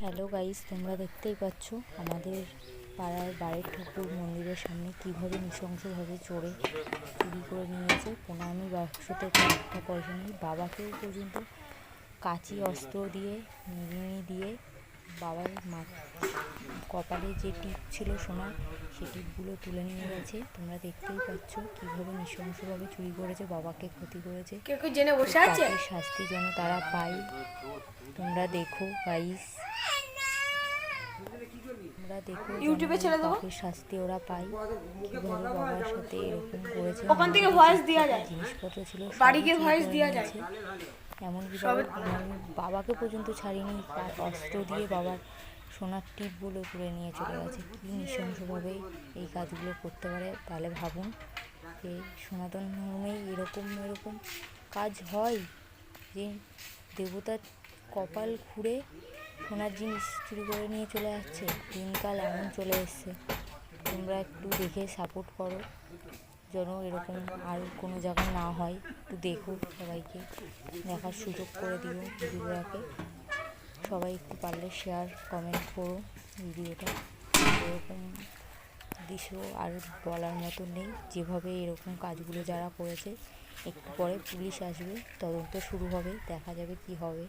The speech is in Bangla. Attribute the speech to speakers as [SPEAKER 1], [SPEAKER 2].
[SPEAKER 1] হ্যালো গাইস, তোমরা দেখতেই পাচ্ছ আমাদের পাড়ার বাড়ির ঠাকুর মন্দিরের সামনে কিভাবে নৃশংসভাবে চোরে চুরি করে নিয়েছে। প্রণামী বাক্স থেকে একটা পয়সা নেই, বাবাকেও পর্যন্ত কাঁচি অস্ত্র দিয়ে নিড়িনি দিয়ে বাবার কপালে যে টিপ ছিল সোনার, সেই টিপগুলো তুলে নিয়ে গেছে। তোমরা দেখতেই পাচ্ছ কিভাবে নৃশংসভাবে চুরি করেছে, বাবাকে ক্ষতি করেছে। পাপের শাস্তি যেন তারা পায়। তোমরা দেখো গাইস, তোমরা দেখো
[SPEAKER 2] ইউটিউবে ছেড়ে দেবো।
[SPEAKER 1] পাপের শাস্তি ওরা পায়। কিভাবে বাবার সাথে এরকম করেছে।
[SPEAKER 2] ওখান থেকে ভয়েস দেওয়া যায়,
[SPEAKER 1] জিনিসপত্র ছিল
[SPEAKER 2] বাড়ি গিয়ে ভয়েস দেওয়া যায়।
[SPEAKER 1] এমনকি বাবাকে পর্যন্ত ছাড়িনি, অস্ত্র দিয়ে বাবার সোনার টিপগুলো তুলে নিয়ে চলে গেছে। কী নৃশংসভাবে এই কাজগুলো করতে পারে, তাহলে ভাবুন এই সনাতন ধর্মেই এরকম কাজ হয় যে দেবতার কপাল খুঁড়ে সোনার জিনিস চুরি করে নিয়ে চলে যাচ্ছে। দিনকাল এমন চলে এসছে, তোমরা একটু দেখে সাপোর্ট করো যেন এরকম আর কোনো জায়গায় না হয়। একটু দেখো, সবাইকে দেখার সুযোগ করে দিও ভিডিওটাকে। সবাই একটু পারলে শেয়ার কমেন্ট করো ভিডিওটা। এরকম দৃশ্য আর বলার মতো নেই। যেভাবে এরকম কাজগুলো যারা করেছে, একটু পরে পুলিশ আসবে, তদন্ত শুরু হবে, দেখা যাবে কি হবে।